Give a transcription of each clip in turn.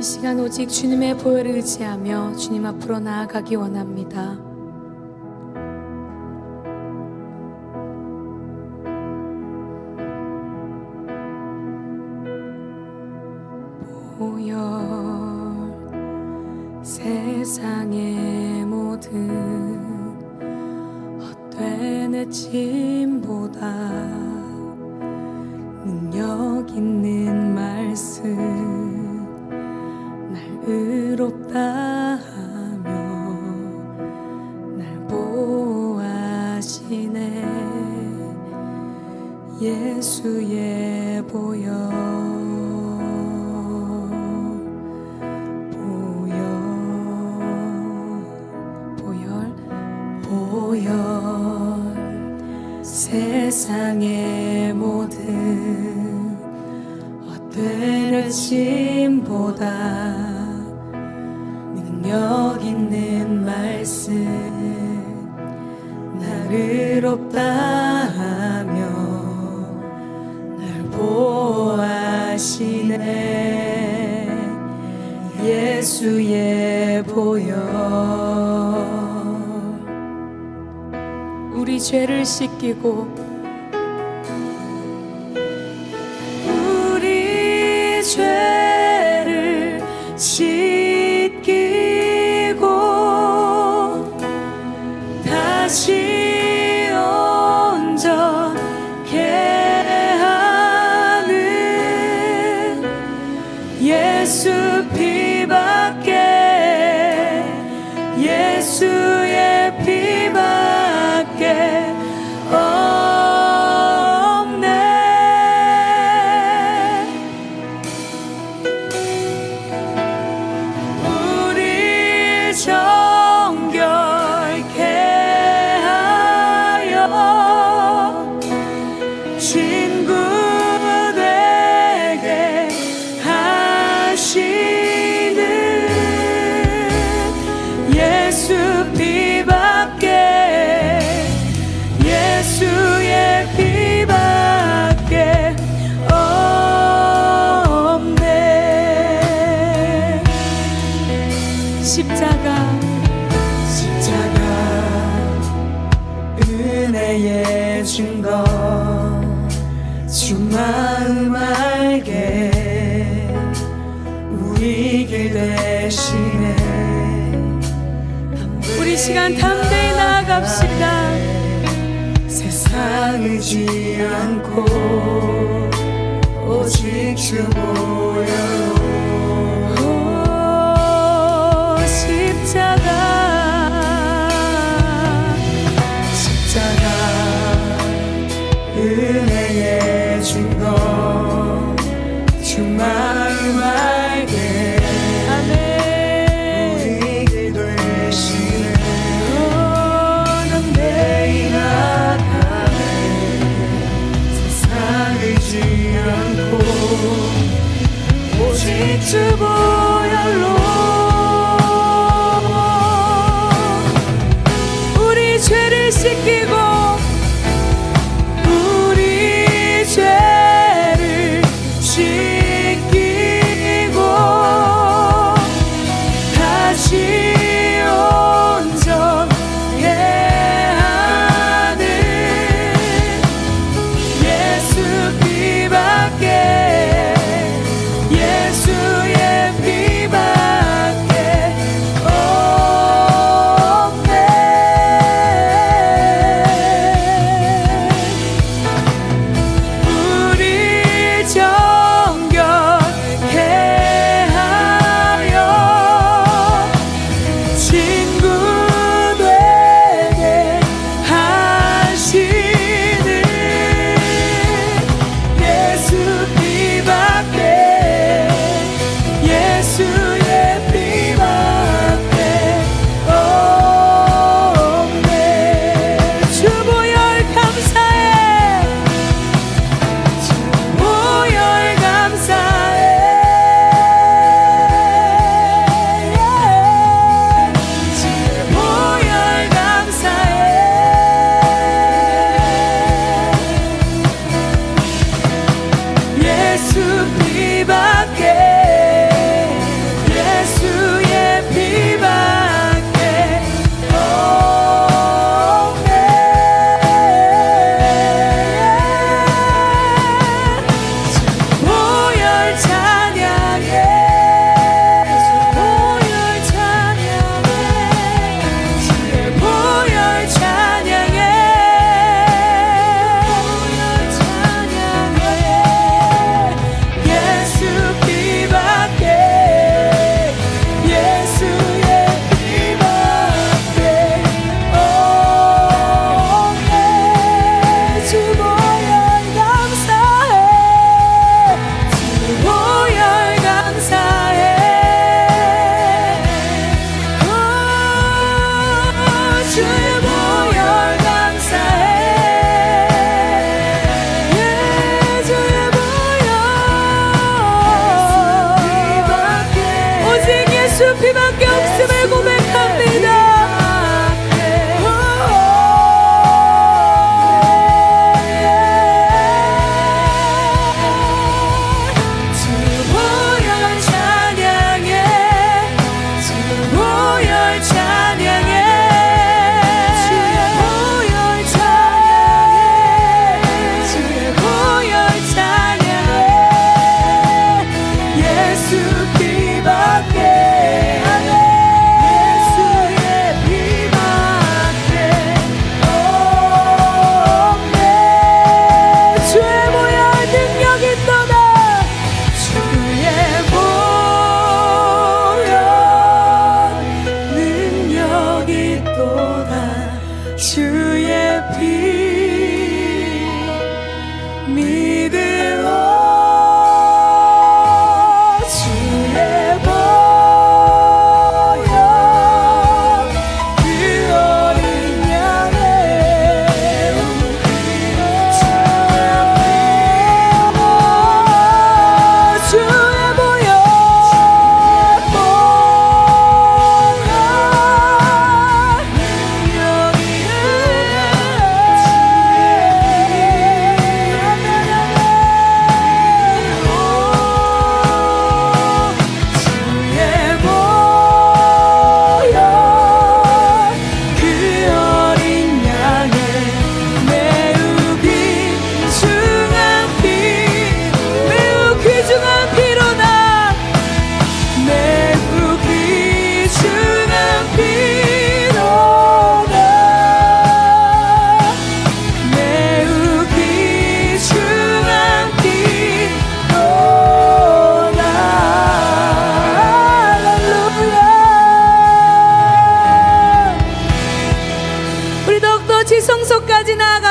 이 시간 오직 주님의 보혈을 의지하며 주님 앞으로 나아가기 원합니다. 보혈 세상의 모든 헛된 애침보다 능력 있는 말씀 날 의롭다 하며 날 보호하시네. 예수의 보혈 세상의 모든 헛된 의심보다 능력 있는 말씀 날 의롭다 하며 날 보호하시네. 예수의 보혈 우리 죄를 씻기고 우리 죄를 씻기고 다시 온전케 하는 예수 피밖에 예수의 피밖에 없네. 우리 정결케 하여 친구되게 하시는 예수 피밖에 예수의 피밖에 없네. 십자가 은혜의 증거 주 마음 알게 우리 길 대신에 우리 시간 담대히 나아갑시다. 세상 의지 않고 오직 주 보혈로 십자가 은혜의 증거 주 마음 알게 우리 길 되시네. 담대히 나가네. 세상 의지 않고 오직 주 보혈로 우리 죄를 씻기고 우리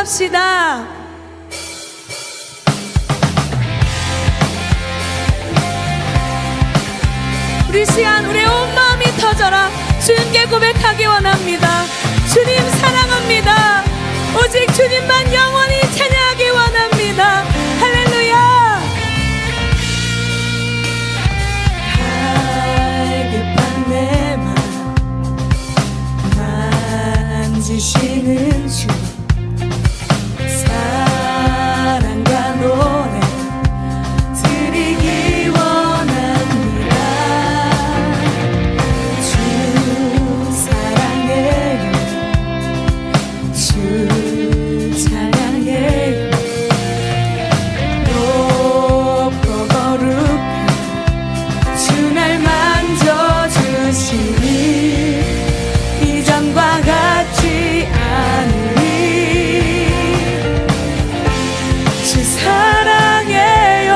고백합시다. 우리 시간 우리의 온 마음이 터져라 주님께 고백하기 원합니다. 주님 사랑합니다. 오직 주님만 영원히 찬양하기 원합니다. 할렐루야. 갈급한 내 마음 만지시는 주 사랑과 노래 드리기 원합니다. 주 사랑해요. 주 찬양해요. 높고 거룩한 주 날 만져주시니 이전과 같지 않으니 주 사랑해요.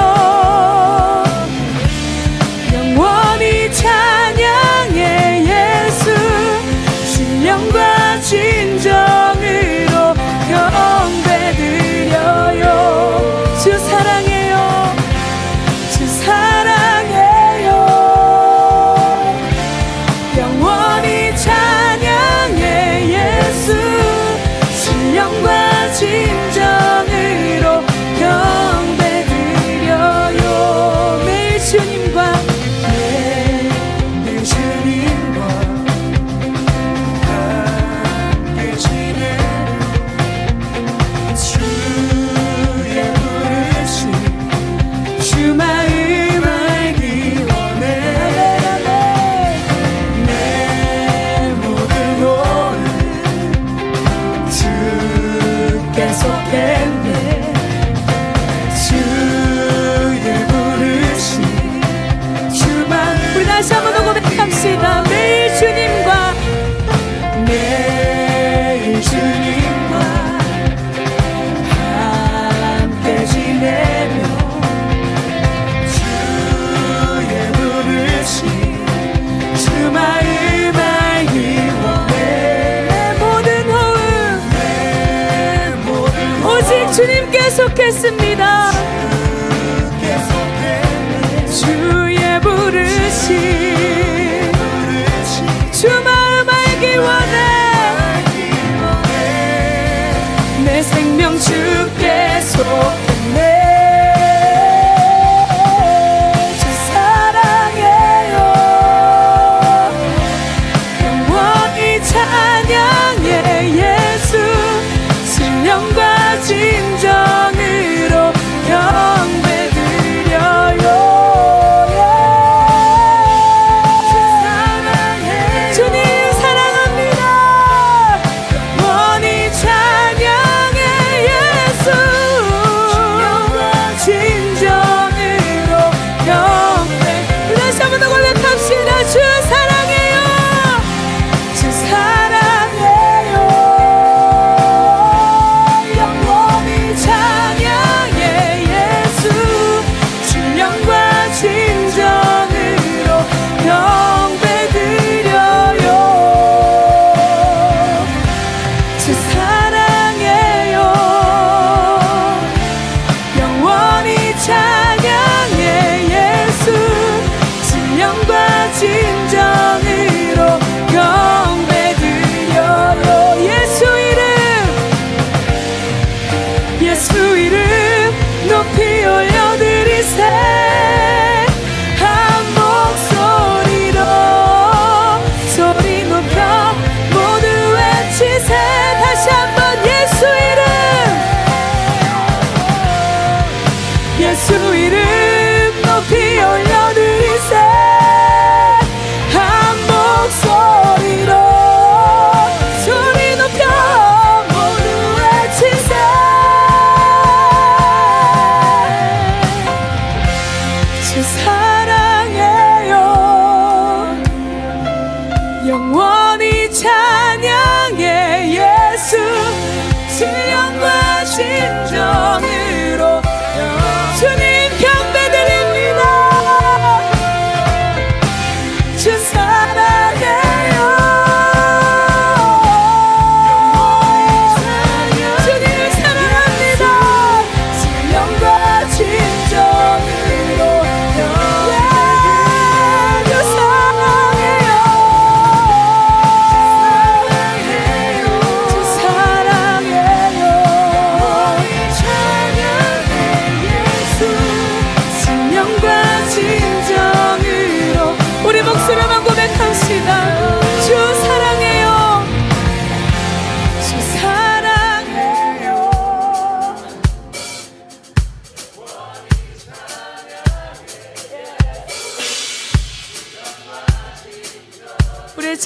영원히 찬양해 예수 신령과 진정으로 경배드려요. 주 사랑해요. 주 사랑해요. 영원히 찬양해 예수 신령과 진정으로 경배드려요. 매일 주님과 매일 주님과 함께 지내는 주의 부르심 주 마음 알기 원해. 내 모든 오늘 주께 속했네. 주의 부르심 주만. 우리 다시 한 번 더 고백합시다. 매일 주님과 매일 주님과 함께 지내며 주의 부르심 주 마음 알기 원해. 내 모든 호흡 오직 주님께 속했습니다. 주의 부르심 주 마음 알기 원해. 내 생명 주께 속했네. 주 사랑해요. 영원히 찬양해 예수 신령과 진정으로 경배드려요. 주님 사랑합니다. 영원히 찬양해 예수 진정으로 경배. 다시 한 번 더 고백합시다. 주 사랑해요. 주 사랑해요. 영원히 찬양해 예수 신령과 진정으로 경배드려요. 주 사랑해요. 영원히 찬양해 예수 신령과 진정으로 경배드려요. 예수 이름 예수 이름 높이 올려드리세. 한 목소리로 소리 높여 모두 외치세. 다시 한번 예수 이름 예수 이름 높이 올려드리세. 한 목소리로 소리 높여 모두 외치세. 주 사랑해요. 영원히 찬양해 예수 신령과 진정으로 주님 경배드립니다. 주 사랑해요. 주님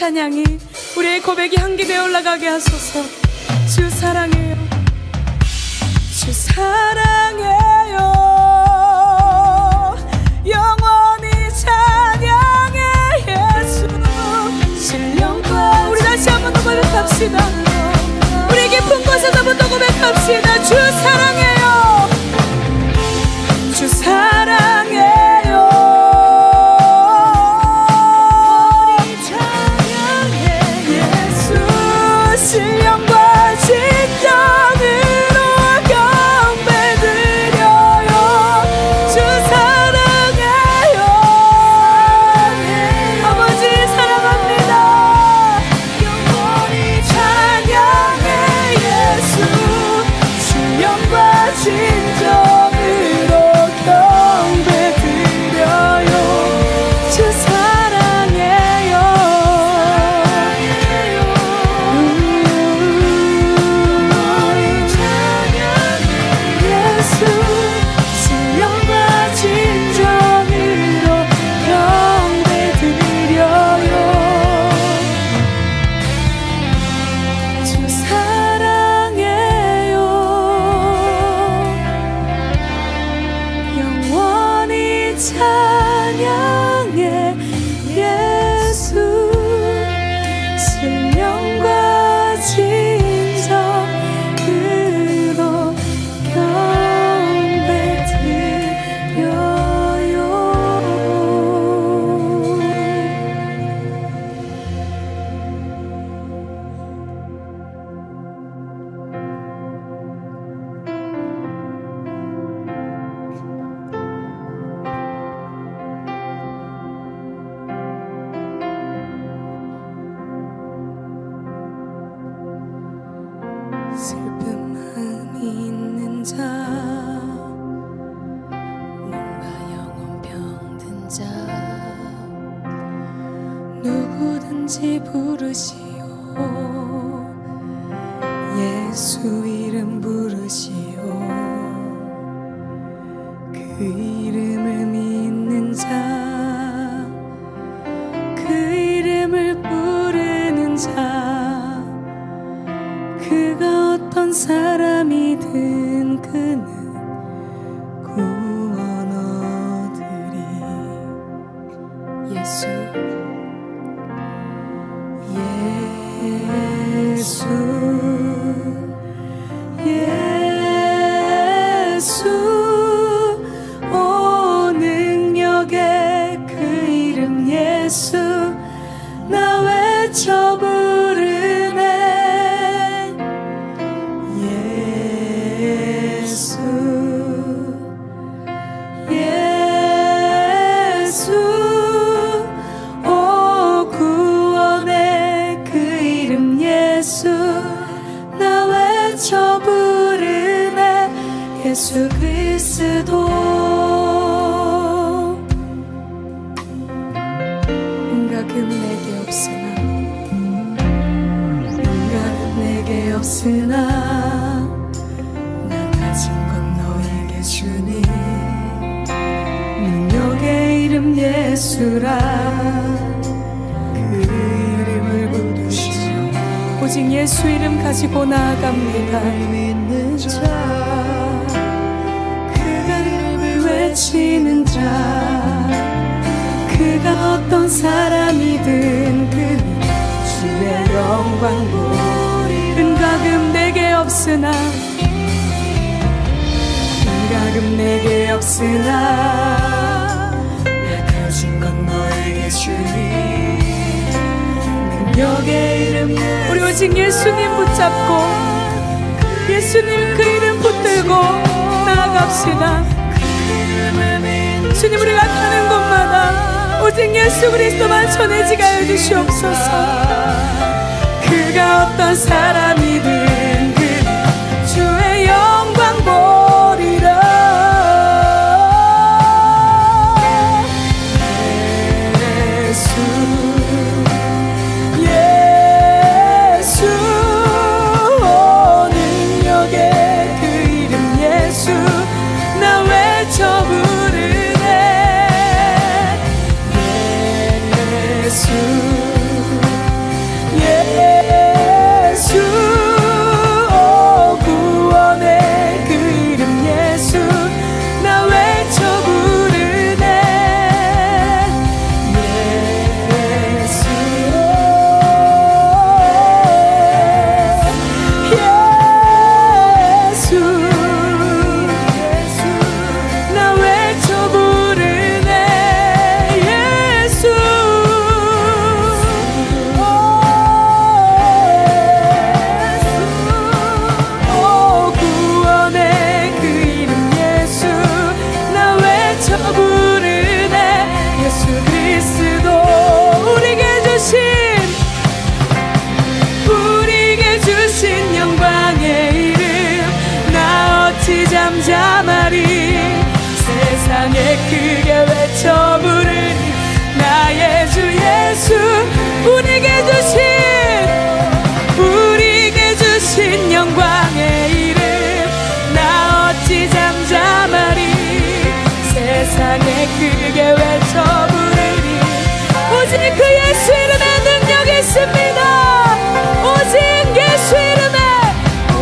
찬양이, 우리의 고백이 향기되어 올라가게 하소서. 주 사랑해요, 주 사랑해요. 영원히 찬양해 예수. 신령과 우리 다시 한번 더 고백합시다. 우리 깊은 곳에서 한번 더 고백합시다. 주 사랑해요, 주 사랑해요. 신령과 진정으로 경배드려요. 주 사랑해요. 아버지 사랑합니다. 영원히 찬양해 예수. 신령과 진정으로 경배드려요. 주 사랑해요. 슬픈 마음이 있는 자, 몸과 영혼 병든 자, 누구든지 부르시오. 예수 이름 부르시오. 그 이름을 믿는 자, 그 이름을 부르는 자, 그가 어떤 사람이든 그는 구원 얻으리. 예수, 예수, 예수. 오 능력의 그 이름 예수. 나 외쳐 부르네. 예수, 예수. 오 구원의 그 이름 예수. 나 외쳐 부르네. 예수 그리스도. 은각은 내게 없으나, 은각은 내게 없으나, 나 가진 건 너에게 주니. 능력의 이름 예수라. 그 이름을 부르시오. 오직 예수 이름 가지고 나아갑니다. 믿는 자, 그가 이름을 외치는 자, 그가 어떤 사람이든 그는 주의 영광 보리. 은각은 내게 없으나, 은각은 내게 없으나, 나 가진 건 너에게 주니. 능력의 이름 우리 오직 예수님 붙잡고, 예수님 그 이름 붙들고 나아갑시다. 주님, 우리가 가는 곳마다 오직 예수 그리스도만 전해지게 하여 주시옵소서. 그가 어떤 사람이든 그 주의 영광 보리라. 예수, 예수. 오 능력의 그 이름 예수. 나 외쳐 부르네. 예수, 세상에 크게 외쳐 부르리 나의 주 예수 우리에게 주신 영광의 이름 나 어찌 잠잠하리 세상에 크게 외쳐 부르리 오직 그 예수 이름에 능력이 있습니다 오직 예수 이름에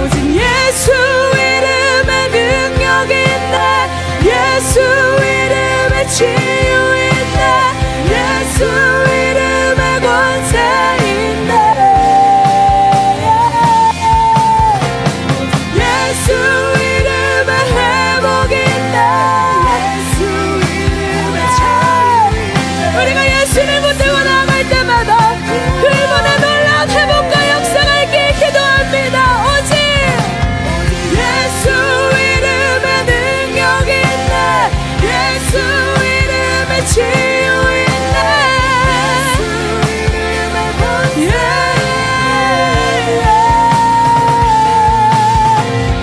오직 예수 이름에 능력이 있네 예수 이름에 치유 있네 예수 이름에 권세 있네 예수 이름에 회복 있네 예수 이름에 자유 있네 우리가 예수를 붙들고 나아갈 때마다 그분의 놀라운 회복과 역사가 있게 기도합니다 오직 예수 이름에 능력이 있네 예수 이름에 치유 있네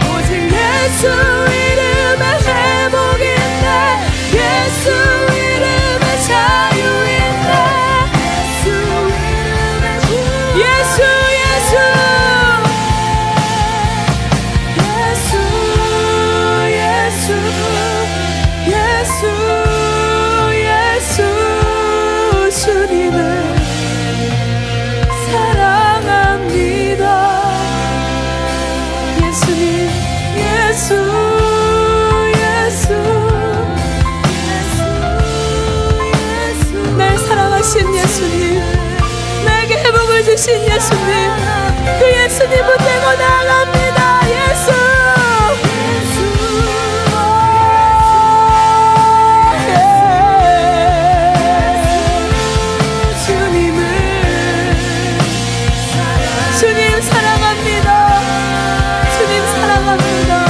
오직 예수 이름에 회복 있네 예수 이름에 자유 있네 예수 주님을 사랑합니다 예수님 날 사랑하신 예수님 나에게 회복을 주신 예수님 그 예수님 붙들고 나아갑니다 예수 주님 사랑합니다 주님 사랑합니다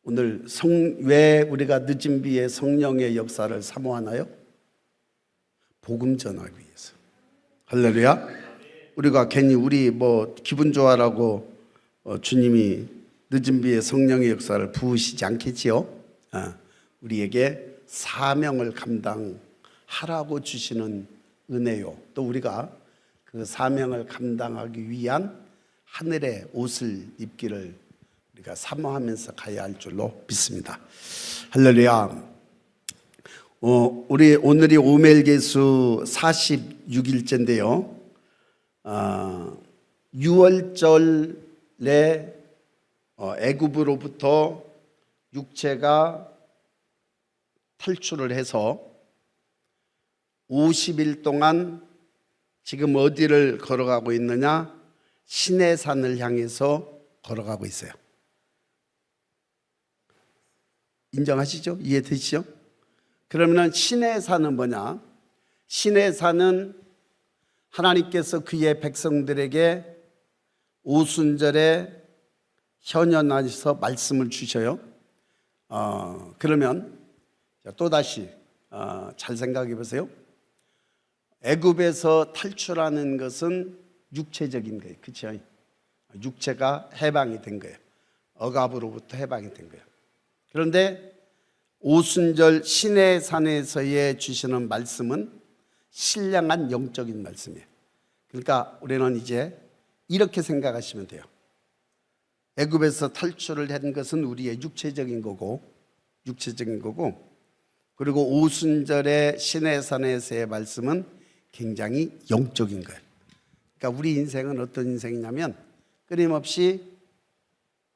오늘 왜 우리가 늦은 비에 성령의 역사를 사모하나요? 복음 전하기 위해서. 할렐루야. 우리가 괜히 우리 기분 좋아라고 주님이 늦은 비에 성령의 역사를 부으시지 않겠지요. 우리에게 사명을 감당하라고 주시는 은혜요. 또 우리가 그 사명을 감당하기 위한 하늘의 옷을 입기를 우리가 사모하면서 가야 할 줄로 믿습니다. 할렐루야. 우리 오늘이 오멜개수 46일째인데요. 6월절에 애굽으로부터 육체가 탈출을 해서 50일 동안 지금 어디를 걸어가고 있느냐? 시내산을 향해서 걸어가고 있어요. 인정하시죠? 이해되시죠? 그러면 시내산은 뭐냐? 시내산은 하나님께서 그의 백성들에게 오순절에 현현하셔서 말씀을 주셔요. 그러면 또다시 잘 생각해 보세요. 애굽에서 탈출하는 것은 육체적인 거예요. 그렇죠? 육체가 해방이 된 거예요. 억압으로부터 해방이 된 거예요. 그런데 오순절 시내산에서의 주시는 말씀은 신령한 영적인 말씀이에요. 그러니까 우리는 이제 이렇게 생각하시면 돼요. 애굽에서 탈출을 한 것은 우리의 육체적인 거고 그리고 오순절의 시내산에서의 말씀은 굉장히 영적인 거예요. 그러니까 우리 인생은 어떤 인생이냐면 끊임없이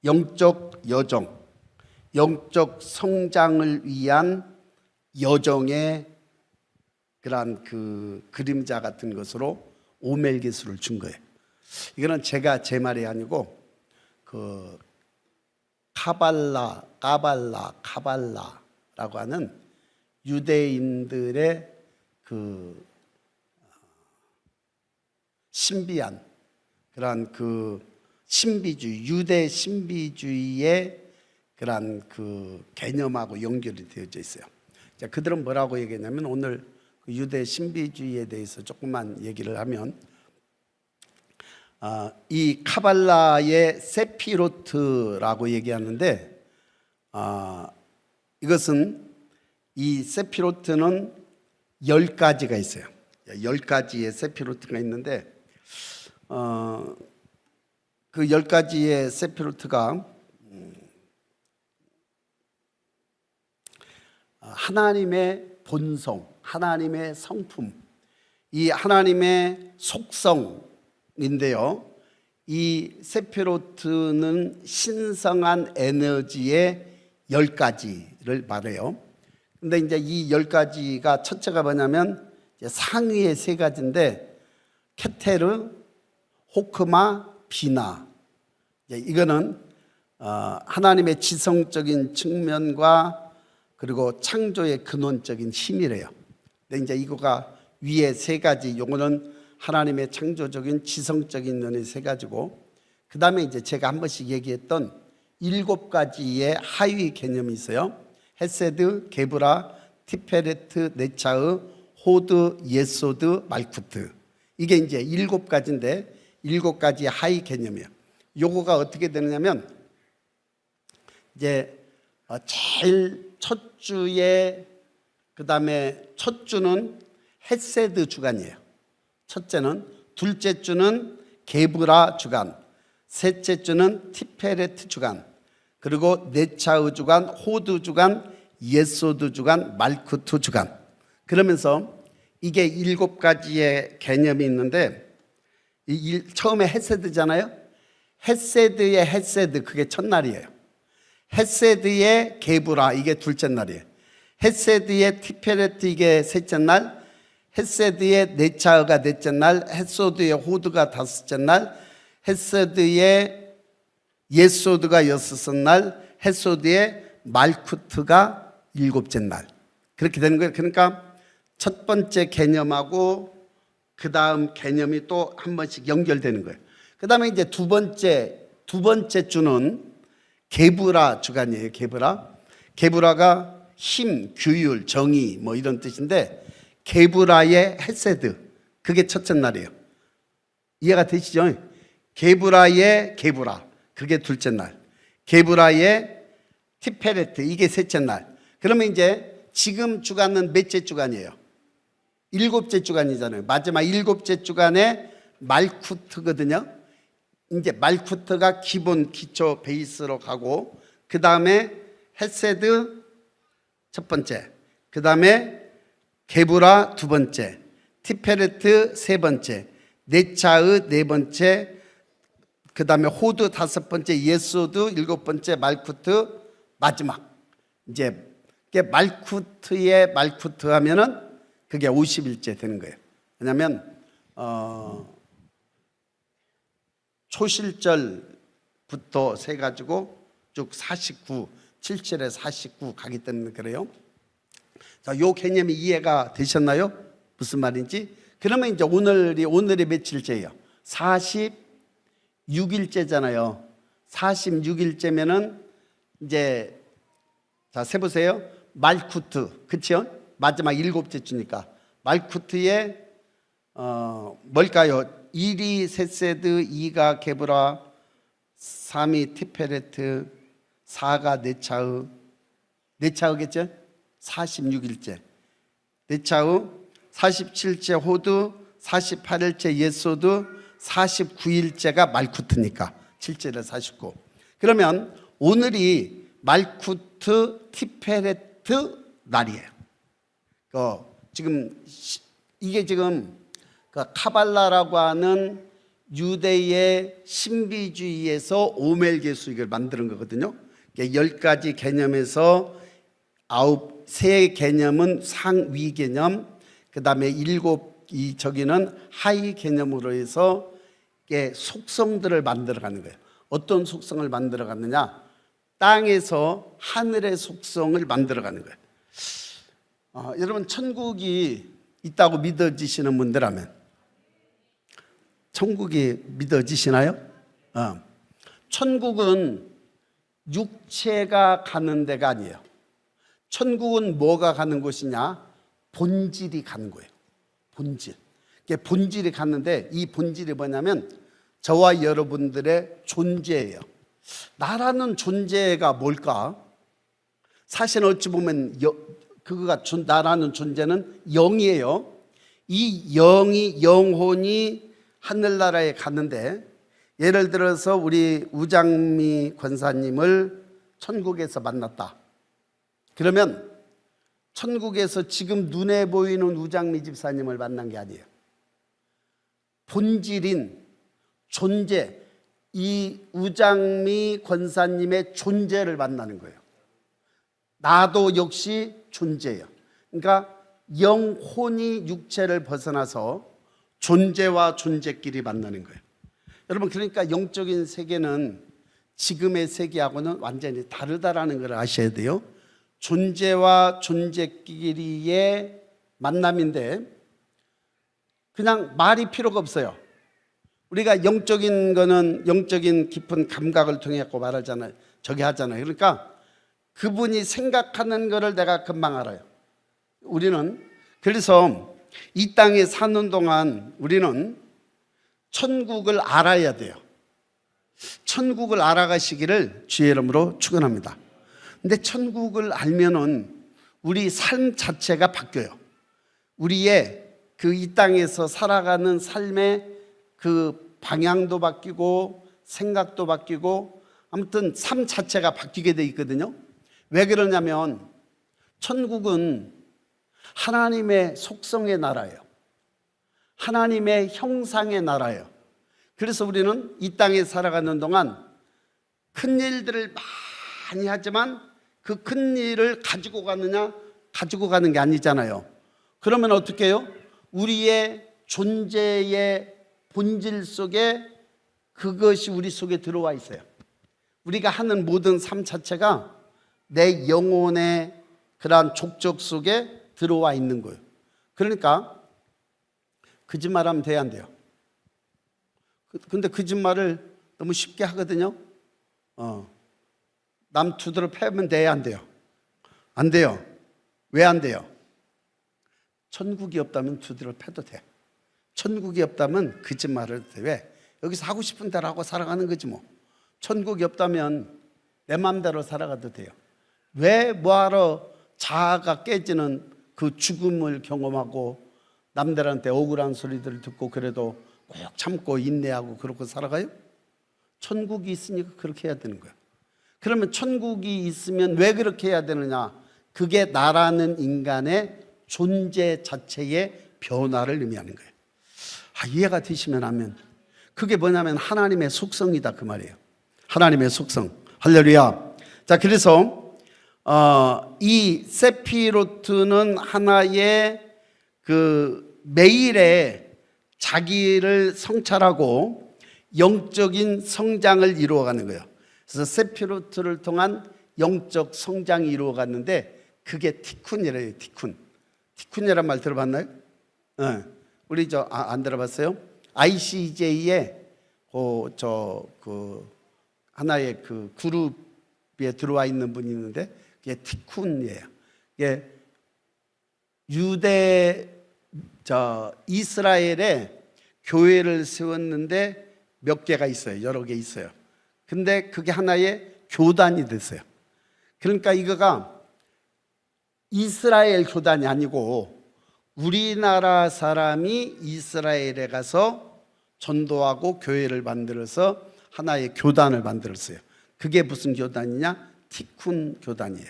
영적 여정, 영적 성장을 위한 여정의 그러한 그 그림자 같은 것으로 오멜게수를 준 거예요. 이거는 제가 제 말이 아니고 그 카발라라고 하는 유대인들의 그 신비한 그러한 그 신비주의, 유대 신비주의의 그러한 그 개념하고 연결이 되어져 있어요. 자, 그들은 뭐라고 얘기했냐면 오늘 그 유대 신비주의에 대해서 조금만 얘기를 하면 이 카발라의 세피로트라고 얘기하는데 이것은 이 세피로트는 10가지가 있어요. 10가지의 세피로트가 있는데 그 10가지의 세피로트가 하나님의 본성, 하나님의 성품, 이 하나님의 속성인데요. 이 세피로트는 신성한 에너지의 10가지를 말해요. 근데 이제 이 10가지가 첫째가 뭐냐면 상위의 3가지인데 케테르, 호크마, 비나. 이거는 하나님의 지성적인 측면과 그리고 창조의 근원적인 힘이래요. 근데 이제 이거가 위에 3가지, 요거는 하나님의 창조적인 지성적인 면의 3가지고, 그 다음에 이제 제가 한 번씩 얘기했던 7가지의 하위 개념이 있어요. 헤세드, 게브라, 티페레트, 네차흐, 호드, 예소드, 말쿠트. 이게 이제 7가지인데 7가지 하위 개념이에요. 요거가 어떻게 되느냐면 이제 제일 첫 주에 그 다음에 첫 주는 헤세드 주간이에요. 첫째는, 둘째 주는 게브라 주간, 셋째 주는 티페레트 주간, 그리고 네차흐 주간, 호드 주간, 예소드 주간, 말쿠트 주간. 그러면서 이게 7가지의 개념이 있는데 처음에 헤세드잖아요. 헤세드의 헤세드, 그게 첫날이에요. 헤세드의 게브라, 이게 둘째 날이에요. 헤세드의 티페레트, 이게 셋째 날, 헤세드의 네차흐가 넷째 날, 헤소드의 호드가 다섯째 날, 헤세드의 예소드가 여섯째 날, 헤소드의 말쿠트가 일곱째 날. 그렇게 되는 거예요. 그러니까 첫 번째 개념하고 그 다음 개념이 또 한 번씩 연결되는 거예요. 그 다음에 이제 두 번째 주는 게브라 주간이에요. 게브라가 힘, 규율, 정의 뭐 이런 뜻인데 게브라의 헤세드, 그게 첫째 날이에요. 이해가 되시죠? 게브라의 게브라, 그게 둘째 날. 게브라의 티페레트, 이게 셋째 날. 그러면 이제 지금 주간은 몇째 주간이에요? 7째 주간이잖아요. 마지막 7째 주간에 말쿠트거든요. 이제 말쿠트가 기본 기초 베이스로 가고, 그 다음에 헤세드 첫 번째, 그 다음에 게브라 두 번째, 티페레트 세 번째, 네차흐 네 번째, 그 다음에 호드 다섯 번째, 예소드 일곱 번째, 말쿠트 마지막. 이제 말쿠트의 말쿠트 하면은 그게 50일째 되는 거예요. 왜냐하면 초실절부터 세 가지고 쭉 49, 77에 49 가기 때문에 그래요. 자, 요 개념이 이해가 되셨나요? 무슨 말인지? 그러면 이제 오늘이 며칠째예요? 46일째잖아요. 46일째면은 이제 자, 세보세요. 말쿠트, 그치요? 마지막 7째 주니까 말쿠트에 뭘까요? 1이 셋세드, 2가 게브라, 3이 티페레트, 4가 네차흐, 네차흐겠죠? 46일째 네차흐, 47째 호두, 48일째 예소드, 49일째가 말쿠트니까 7절에 49. 그러면 오늘이 말쿠트 티페레트 날이에요. 지금 이게 지금 카발라라고 하는 유대의 신비주의에서 오멜계 수익을 만드는 거거든요. 10가지 개념에서 3 개념은 상위 개념, 그 다음에 7 저기는 하위 개념으로 해서 속성들을 만들어가는 거예요. 어떤 속성을 만들어가느냐? 땅에서 하늘의 속성을 만들어가는 거예요. 여러분 천국이 있다고 믿어지시는 분들하면 천국이 믿어지시나요? 천국은 육체가 가는 데가 아니에요. 천국은 뭐가 가는 곳이냐? 본질이 가는 거예요. 본질. 본질이 갔는데 이 본질이 뭐냐면 저와 여러분들의 존재예요. 나라는 존재가 뭘까? 사실 어찌 보면 나라는 존재는 영이에요. 이 영혼이 하늘나라에 갔는데, 예를 들어서 우리 우장미 권사님을 천국에서 만났다. 그러면 천국에서 지금 눈에 보이는 우장미 집사님을 만난 게 아니에요. 본질인 존재, 이 우장미 권사님의 존재를 만나는 거예요. 나도 역시 존재예요. 그러니까 영혼이 육체를 벗어나서 존재와 존재끼리 만나는 거예요. 여러분, 그러니까 영적인 세계는 지금의 세계하고는 완전히 다르다라는 걸 아셔야 돼요. 존재와 존재끼리의 만남인데 그냥 말이 필요가 없어요. 우리가 영적인 거는 영적인 깊은 감각을 통해 갖고 말하잖아요. 저기 하잖아요. 그러니까 그분이 생각하는 거를 내가 금방 알아요. 우리는 그래서 이 땅에 사는 동안 우리는 천국을 알아야 돼요. 천국을 알아가시기를 주의 이름으로 축원합니다. 근데 천국을 알면은 우리 삶 자체가 바뀌어요. 우리의 그 이 땅에서 살아가는 삶의 그 방향도 바뀌고 생각도 바뀌고 아무튼 삶 자체가 바뀌게 돼 있거든요. 왜 그러냐면 천국은 하나님의 속성의 나라예요. 하나님의 형상의 나라예요. 그래서 우리는 이 땅에 살아가는 동안 큰 일들을 많이 하지만 그 큰 일을 가지고 가느냐? 가지고 가는 게 아니잖아요. 그러면 어떻게 해요? 우리의 존재의 본질 속에 그것이 우리 속에 들어와 있어요. 우리가 하는 모든 삶 자체가 내 영혼의 그러한 족적 속에 들어와 있는 거예요. 그러니까 거짓말하면 돼야 안 돼요. 근데 거짓말을 너무 쉽게 하거든요. 남 두드러 패면 돼야 안 돼요. 안 돼요. 왜 안 돼요? 천국이 없다면 두드러 패도 돼. 천국이 없다면 거짓말을 해도 돼. 왜? 여기서 하고 싶은 대로 하고 살아가는 거지 뭐. 천국이 없다면 내 마음대로 살아가도 돼요. 왜 뭐하러 자아가 깨지는 그 죽음을 경험하고 남들한테 억울한 소리들을 듣고 그래도 꼭 참고 인내하고 그러고 살아가요? 천국이 있으니까 그렇게 해야 되는 거예요. 그러면 천국이 있으면 왜 그렇게 해야 되느냐? 그게 나라는 인간의 존재 자체의 변화를 의미하는 거예요. 이해가 되시면 하면 그게 뭐냐면 하나님의 속성이다 그 말이에요. 하나님의 속성. 할렐루야. 자, 그래서 이 세피로트는 하나의 그 매일의 자기를 성찰하고 영적인 성장을 이루어가는 거예요. 그래서 세피로트를 통한 영적 성장이 이루어갔는데 그게 티쿤이래요. 티쿤이란 말 들어봤나요? 네. 우리 안 들어봤어요? ICJ에 하나의 그 그룹에 들어와 있는 분이 있는데 그게 티쿤이에요. 이게 이스라엘에 교회를 세웠는데 몇 개가 있어요. 여러 개 있어요. 근데 그게 하나의 교단이 됐어요. 그러니까 이거가 이스라엘 교단이 아니고 우리나라 사람이 이스라엘에 가서 전도하고 교회를 만들어서 하나의 교단을 만들었어요. 그게 무슨 교단이냐? 티쿤 교단이에요.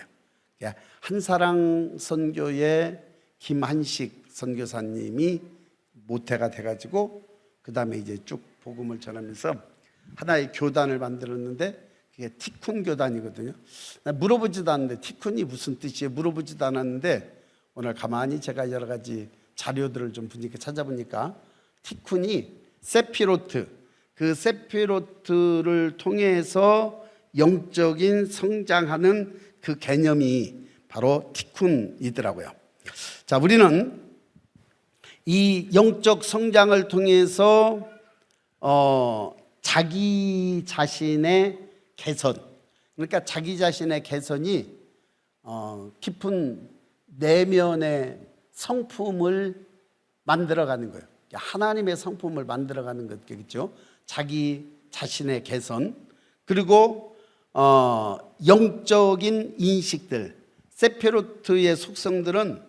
한사랑 선교의 김한식 선교사님이 모태가 돼가지고 그 다음에 이제 쭉 복음을 전하면서 하나의 교단을 만들었는데 그게 티쿤 교단이거든요. 물어보지도 않는데 티쿤이 무슨 뜻이에요? 물어보지도 않았는데 오늘 가만히 제가 여러 가지 자료들을 좀 찾아보니까 티쿤이 세피로트, 그 세피로트를 통해서 영적인 성장하는 그 개념이 바로 티쿤이더라고요. 자, 우리는 이 영적 성장을 통해서 자기 자신의 개선, 그러니까 자기 자신의 개선이 깊은 내면의 성품을 만들어가는 거예요. 하나님의 성품을 만들어가는 거겠죠. 자기 자신의 개선, 그리고 영적인 인식들, 세피로트의 속성들은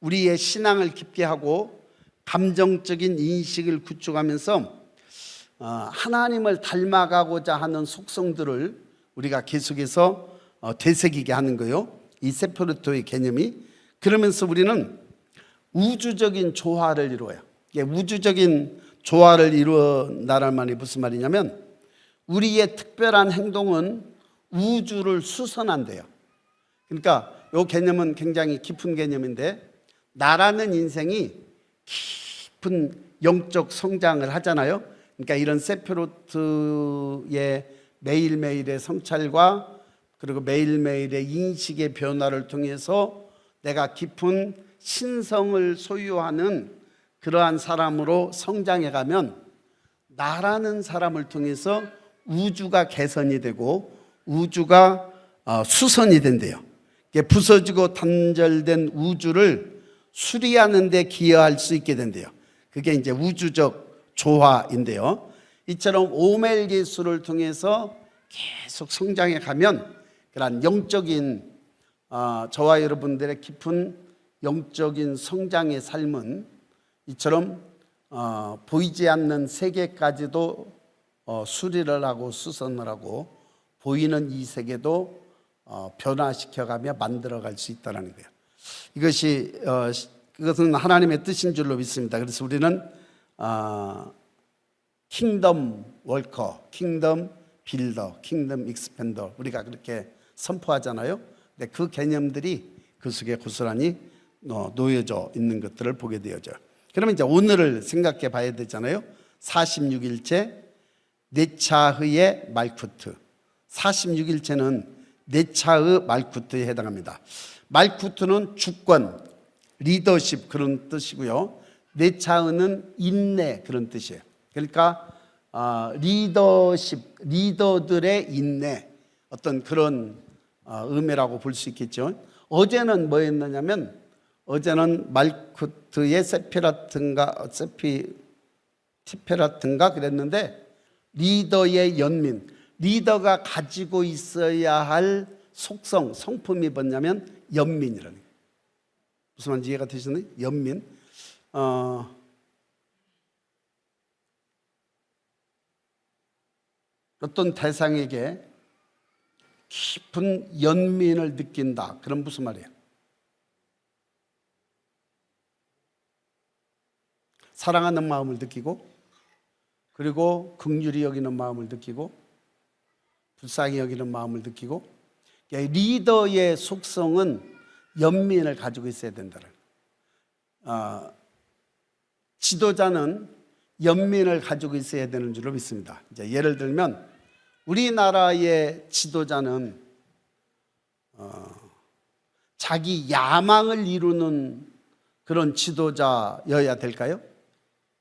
우리의 신앙을 깊게 하고 감정적인 인식을 구축하면서 하나님을 닮아가고자 하는 속성들을 우리가 계속해서 되새기게 하는 거예요. 이 세피로트의 개념이. 그러면서 우리는 우주적인 조화를 이루어요. 우주적인 조화를 이루어나란 말이 무슨 말이냐면 우리의 특별한 행동은 우주를 수선한대요. 그러니까 이 개념은 굉장히 깊은 개념인데 나라는 인생이 깊은 영적 성장을 하잖아요. 그러니까 이런 세피로트의 매일매일의 성찰과 그리고 매일매일의 인식의 변화를 통해서 내가 깊은 신성을 소유하는 그러한 사람으로 성장해 가면 나라는 사람을 통해서 우주가 개선이 되고 우주가 수선이 된대요. 부서지고 단절된 우주를 수리하는 데 기여할 수 있게 된대요. 그게 이제 우주적 조화인데요. 이처럼 오멜 기술을 통해서 계속 성장해 가면 그런 영적인 저와 여러분들의 깊은 영적인 성장의 삶은 이처럼 보이지 않는 세계까지도 수리를 하고 수선을 하고 보이는 이 세계도 변화시켜가며 만들어갈 수 있다는 거예요. 그것은 하나님의 뜻인 줄로 믿습니다. 그래서 우리는 킹덤 월커, 킹덤 빌더, 킹덤 익스펜더 우리가 그렇게 선포하잖아요. 근데 그 개념들이 그 속에 고스란히 놓여져 있는 것들을 보게 되어져요. 그러면 이제 오늘을 생각해 봐야 되잖아요. 46일째 네차흐의 말쿠트. 46일째는 네차흐 말쿠트에 해당합니다. 말쿠트는 주권, 리더십 그런 뜻이고요. 네차흐는 인내 그런 뜻이에요. 그러니까 리더들의 인내 어떤 그런 의미라고 볼 수 있겠죠. 어제는 뭐였느냐면 어제는 말쿠트의 티페라튼가 그랬는데 리더의 연민, 리더가 가지고 있어야 할 속성, 성품이 뭐냐면 연민이라는 거예요. 무슨 말인지 이해가 되시나요? 연민. 어떤 대상에게 깊은 연민을 느낀다. 그럼 무슨 말이에요? 사랑하는 마음을 느끼고 그리고 긍휼히 여기는 마음을 느끼고 불쌍히 여기는 마음을 느끼고 리더의 속성은 연민을 가지고 있어야 된다는 지도자는 연민을 가지고 있어야 되는 줄로 믿습니다. 이제 예를 들면 우리나라의 지도자는 자기 야망을 이루는 그런 지도자여야 될까요?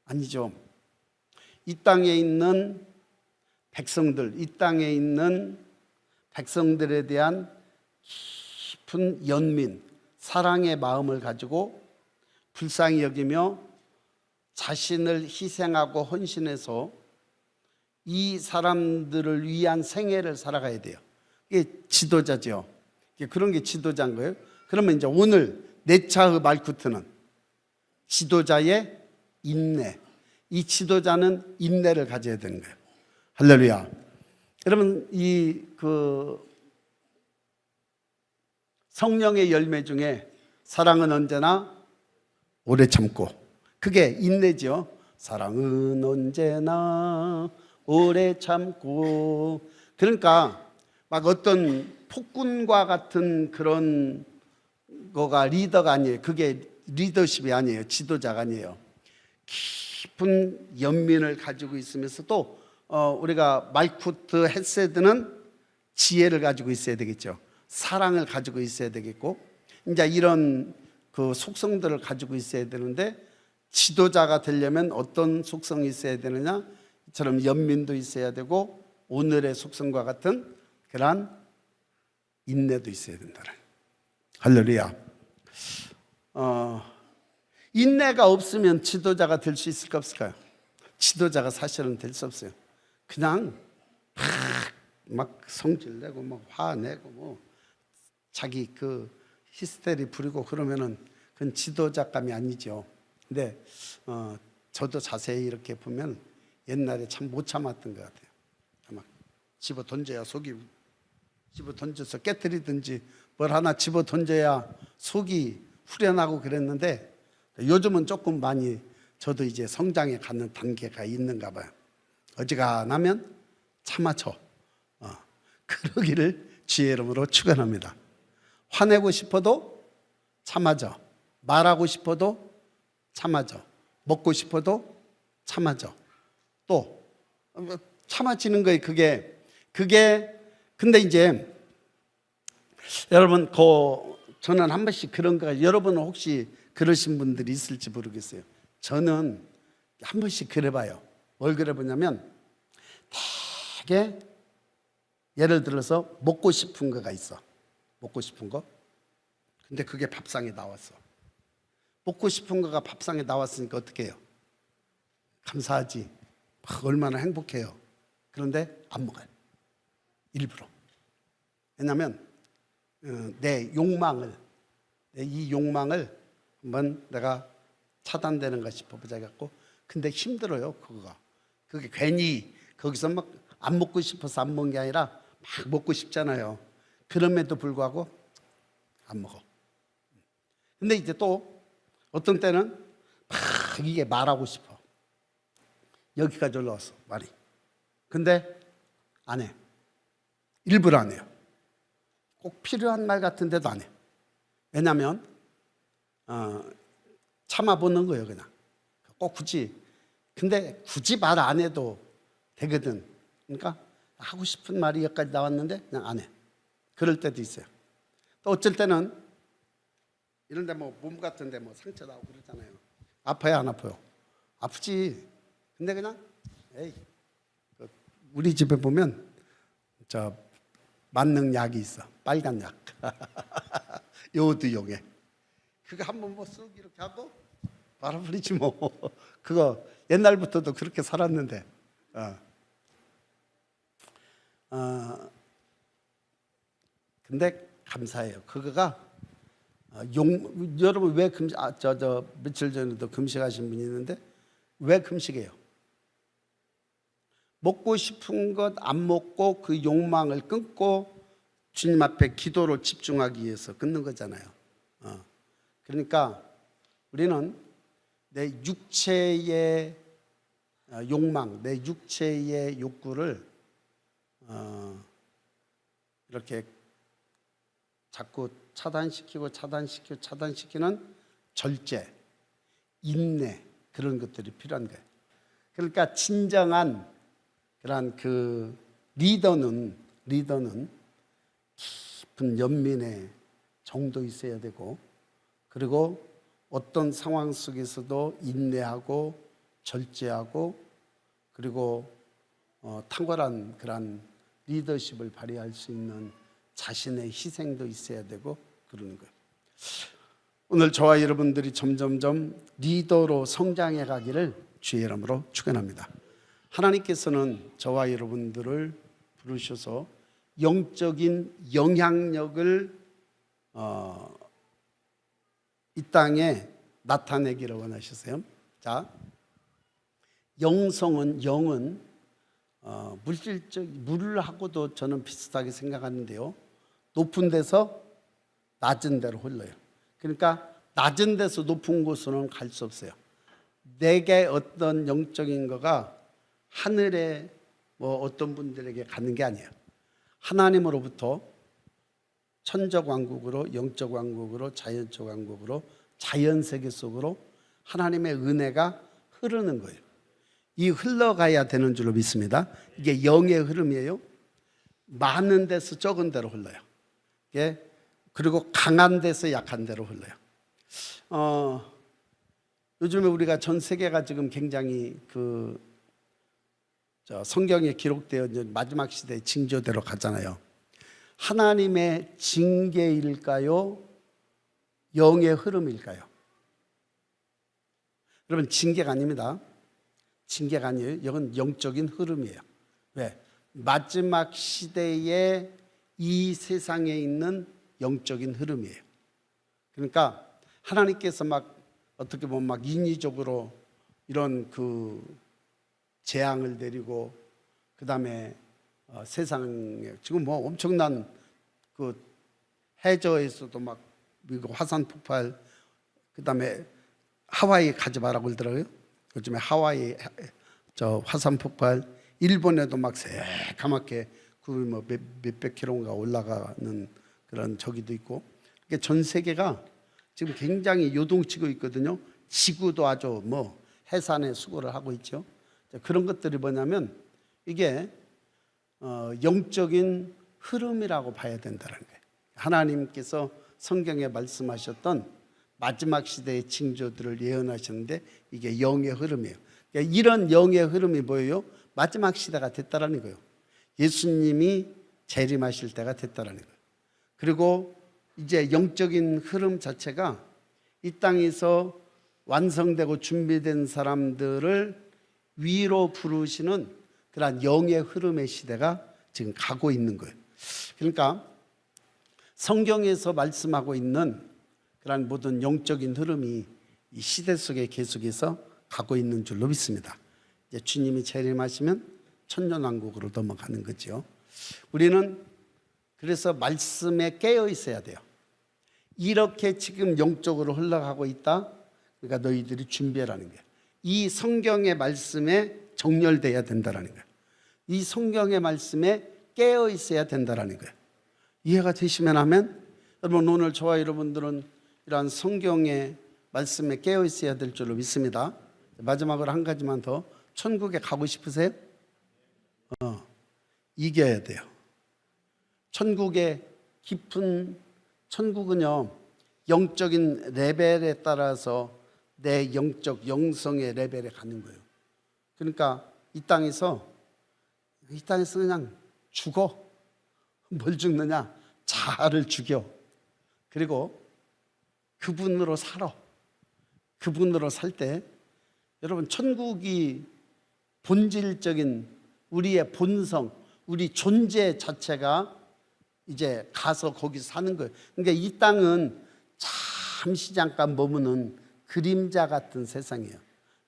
아니죠. 이 땅에 있는 백성들, 이 땅에 있는 백성들에 대한 깊은 연민, 사랑의 마음을 가지고 불쌍히 여기며 자신을 희생하고 헌신해서 이 사람들을 위한 생애를 살아가야 돼요. 이게 지도자죠. 그런 게 지도자인 거예요. 그러면 이제 오늘 내 차의 말쿠트는 지도자의 인내. 이 지도자는 인내를 가져야 되는 거예요. 할렐루야. 여러분, 성령의 열매 중에 사랑은 언제나 오래 참고, 그게 인내죠. 사랑은 언제나 오래 참고. 그러니까 막 어떤 폭군과 같은 그런 거가 리더가 아니에요. 그게 리더십이 아니에요. 지도자가 아니에요. 깊은 연민을 가지고 있으면서도 우리가 말쿠트 헤세드는 지혜를 가지고 있어야 되겠죠. 사랑을 가지고 있어야 되겠고, 이제 이런 그 속성들을 가지고 있어야 되는데, 지도자가 되려면 어떤 속성이 있어야 되느냐? 이처럼 연민도 있어야 되고 오늘의 속성과 같은 그러한 인내도 있어야 된다는. 할렐루야. 인내가 없으면 지도자가 될 수 있을까 없을까요? 지도자가 사실은 될 수 없어요. 그냥 막 성질내고 막 화내고 뭐 자기 그 히스테리 부리고 그러면은 그건 지도자감이 아니죠. 근데 저도 자세히 이렇게 보면 옛날에 참 못 참았던 것 같아요. 막 집어 던져야 속이, 집어 던져서 깨뜨리든지 뭘 하나 집어 던져야 속이 후련하고 그랬는데, 요즘은 조금 많이 저도 이제 성장해 가는 단계가 있는가 봐요. 어지간하면 참아줘. 그러기를 주의 이름으로 축원합니다. 화내고 싶어도 참아줘. 말하고 싶어도 참아줘. 먹고 싶어도 참아줘. 또 참아지는 거예요. 그게 근데 이제 여러분 저는 한 번씩 그런 거, 여러분은 혹시 그러신 분들이 있을지 모르겠어요. 저는 한 번씩 그래봐요. 뭘 그래보냐면 되게 예를 들어서 먹고 싶은 거가 있어. 먹고 싶은 거. 근데 그게 밥상에 나왔어. 먹고 싶은 거가 밥상에 나왔으니까 어떻게 해요? 감사하지. 얼마나 행복해요. 그런데 안 먹어요. 일부러. 왜냐하면 내 욕망을, 이 욕망을 한번 내가 차단되는가 싶어보자 갖고. 근데 힘들어요. 그게 괜히 거기서 막 안 먹고 싶어서 안 먹는 게 아니라 막 먹고 싶잖아요. 그럼에도 불구하고 안 먹어. 근데 이제 또 어떤 때는 막 이게 말하고 싶어. 여기까지 올라왔어, 말이. 근데 안 해. 일부러 안 해요. 꼭 필요한 말 같은데도 안 해. 왜냐하면 참아보는 거예요, 그냥. 꼭 굳이. 근데 굳이 말 안 해도 되거든. 그러니까 하고 싶은 말이 여기까지 나왔는데 그냥 안 해. 그럴 때도 있어요. 또 어쩔 때는 이런데 뭐 몸 같은데 뭐 상처 나고 그러잖아요. 아파요, 안 아파요? 아프지. 근데 그냥 에이, 우리 집에 보면 저 만능 약이 있어. 빨간 약. 요드용에. 그거 한번 뭐 쓱 이렇게 하고 바라버리지 뭐. 그거 옛날부터도 그렇게 살았는데. 근데 감사해요. 그거가 여러분 왜 금식? 며칠 전에도 금식하신 분이 있는데 왜 금식해요? 먹고 싶은 것 안 먹고 그 욕망을 끊고 주님 앞에 기도로 집중하기 위해서 끊는 거잖아요. 그러니까 우리는 내 육체의 욕망, 내 육체의 욕구를 이렇게 자꾸 차단시키는 절제, 인내, 그런 것들이 필요한 거예요. 그러니까 진정한 그런 그 리더는 깊은 연민의 정도 있어야 되고, 그리고 어떤 상황 속에서도 인내하고 절제하고, 그리고 탁월한 그런 리더십을 발휘할 수 있는 자신의 희생도 있어야 되고 그러는 거예요. 오늘 저와 여러분들이 점점점 리더로 성장해 가기를 주의 이름으로 축원합니다. 하나님께서는 저와 여러분들을 부르셔서 영적인 영향력을 이 땅에 나타내기를 원하셨어요. 자, 영은 물질적 물하고도 저는 비슷하게 생각하는데요. 높은 데서 낮은 데로 흘러요. 그러니까 낮은 데서 높은 곳으로는 갈 수 없어요. 내게 어떤 영적인 거가 하늘에 뭐 어떤 분들에게 가는 게 아니에요. 하나님으로부터 천적 왕국으로, 영적 왕국으로, 자연적 왕국으로, 자연 세계 속으로 하나님의 은혜가 흐르는 거예요. 이 흘러가야 되는 줄로 믿습니다. 이게 영의 흐름이에요. 많은 데서 적은 데로 흘러요. 그리고 강한 데서 약한 데로 흘러요. 요즘에 우리가 전 세계가 지금 굉장히 성경에 기록되어 있는 마지막 시대의 징조대로 가잖아요. 하나님의 징계일까요? 영의 흐름일까요? 여러분, 징계가 아닙니다. 징계가 아니에요. 이건 영적인 흐름이에요. 왜? 마지막 시대에 이 세상에 있는 영적인 흐름이에요. 그러니까 하나님께서 막 어떻게 보면 막 인위적으로 이런 재앙을 내리고, 그 다음에 세상에 지금 뭐 엄청난 해저에서도 막 미국 화산 폭발, 그 다음에 하와이 가지 마라고 그러더라고요. 요즘에 하와이 화산 폭발, 일본에도 막 새까맣게 뭐 몇백 킬로가 올라가는 그런 저기도 있고, 그러니까 전 세계가 지금 굉장히 요동치고 있거든요. 지구도 아주 뭐 해산에 수고를 하고 있죠. 그런 것들이 뭐냐면 이게 영적인 흐름이라고 봐야 된다는 거예요. 하나님께서 성경에 말씀하셨던 마지막 시대의 징조들을 예언하셨는데 이게 영의 흐름이에요. 그러니까 이런 영의 흐름이 뭐예요? 마지막 시대가 됐다라는 거예요. 예수님이 재림하실 때가 됐다라는 거예요. 그리고 이제 영적인 흐름 자체가 이 땅에서 완성되고 준비된 사람들을 위로 부르시는 그러한 영의 흐름의 시대가 지금 가고 있는 거예요. 그러니까 성경에서 말씀하고 있는 그러한 모든 영적인 흐름이 이 시대 속에 계속해서 가고 있는 줄로 믿습니다. 이제 주님이 재림하시면 천년왕국으로 넘어가는 거죠. 우리는 그래서 말씀에 깨어 있어야 돼요. 이렇게 지금 영적으로 흘러가고 있다. 그러니까 너희들이 준비하라는 거예요. 이 성경의 말씀에 정렬돼야 된다라는 거예요. 이 성경의 말씀에 깨어 있어야 된다라는 거예요. 이해가 되시면 하면, 여러분 오늘 저와 여러분들은 이러한 성경의 말씀에 깨어 있어야 될 줄로 믿습니다. 마지막으로 한 가지만 더. 천국에 가고 싶으세요? 이겨야 돼요. 천국의 깊은, 천국은요 영적인 레벨에 따라서 내 영적 영성의 레벨에 가는 거예요. 그러니까 이 땅에서 그냥 죽어. 뭘 죽느냐? 자아를 죽여. 그리고 그분으로 살아. 그분으로 살 때 여러분, 천국이 본질적인 우리의 본성, 우리 존재 자체가 이제 가서 거기서 사는 거예요. 그러니까 이 땅은 잠시 잠깐 머무는 그림자 같은 세상이에요.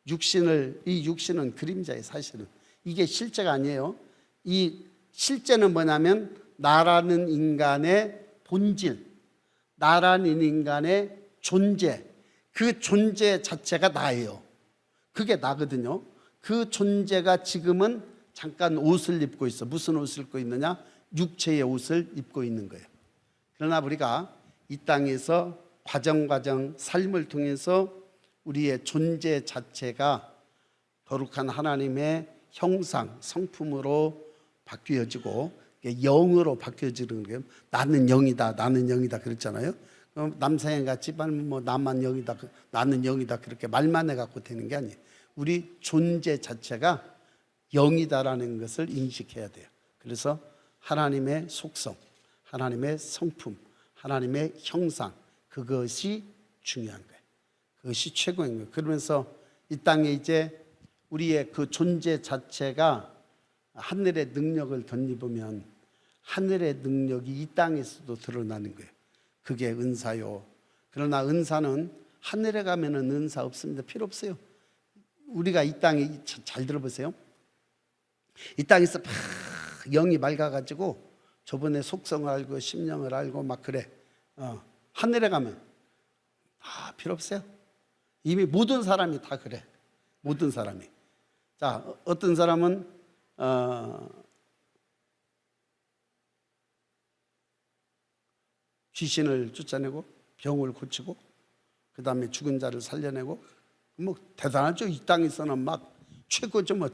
이 육신은 그림자예요. 사실은 이게 실제가 아니에요. 이 실제는 뭐냐면 나라는 인간의 본질, 나라는 인간의 존재, 그 존재 자체가 나예요. 그게 나거든요. 그 존재가 지금은 잠깐 옷을 입고 있어. 무슨 옷을 입고 있느냐? 육체의 옷을 입고 있는 거예요. 그러나 우리가 이 땅에서 과정 삶을 통해서 우리의 존재 자체가 거룩한 하나님의 형상, 성품으로 바뀌어지고 영으로 바뀌어지는 게 나는 영이다, 나는 영이다 그랬잖아요. 남사형 같이 뭐 나만 영이다, 나는 영이다 그렇게 말만 해갖고 되는 게 아니에요. 우리 존재 자체가 영이다라는 것을 인식해야 돼요. 그래서 하나님의 속성, 하나님의 성품, 하나님의 형상, 그것이 중요한 거예요. 그것이 최고인 거예요. 그러면서 이 땅에 이제 우리의 그 존재 자체가 하늘의 능력을 덧입으면 하늘의 능력이 이 땅에서도 드러나는 거예요. 그게 은사요. 그러나 은사는 하늘에 가면은 은사 없습니다. 필요 없어요. 우리가 이 땅에 잘 들어보세요. 이 땅에서 막 영이 맑아가지고 저번에 속성을 알고 심령을 알고 막 그래. 하늘에 가면 다 필요 없어요. 이미 모든 사람이 다 그래. 모든 사람이. 자, 어떤 사람은 귀신을 쫓아내고 병을 고치고 그 다음에 죽은 자를 살려내고 뭐 대단하죠. 이 땅에서는 막 최고죠. 뭐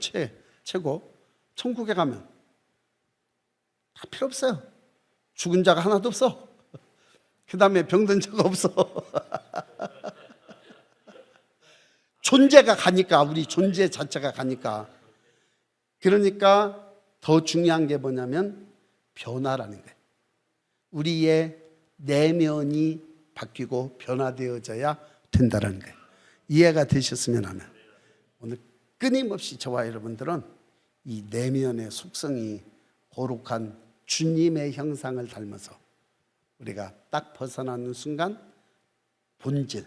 최고. 천국에 가면 다 필요 없어요. 죽은 자가 하나도 없어. 그 다음에 병든 자가 없어. 존재가 가니까, 우리 존재 자체가 가니까. 그러니까 더 중요한 게 뭐냐면 변화라는 거예요. 우리의 내면이 바뀌고 변화되어져야 된다는 거예요. 이해가 되셨으면 하면 오늘 끊임없이 저와 여러분들은 이 내면의 속성이 거룩한 주님의 형상을 닮아서 우리가 딱 벗어나는 순간 본질,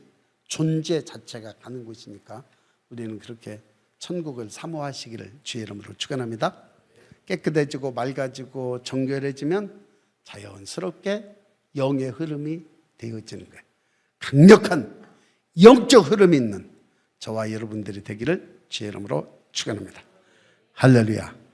존재 자체가 가는 곳이니까 우리는 그렇게 천국을 사모하시기를 주의 이름으로 축원합니다. 깨끗해지고 맑아지고 정결해지면 자연스럽게 영의 흐름이 되어지는 거예요. 강력한 영적 흐름이 있는 저와 여러분들이 되기를 주의 이름으로 축원합니다. 할렐루야.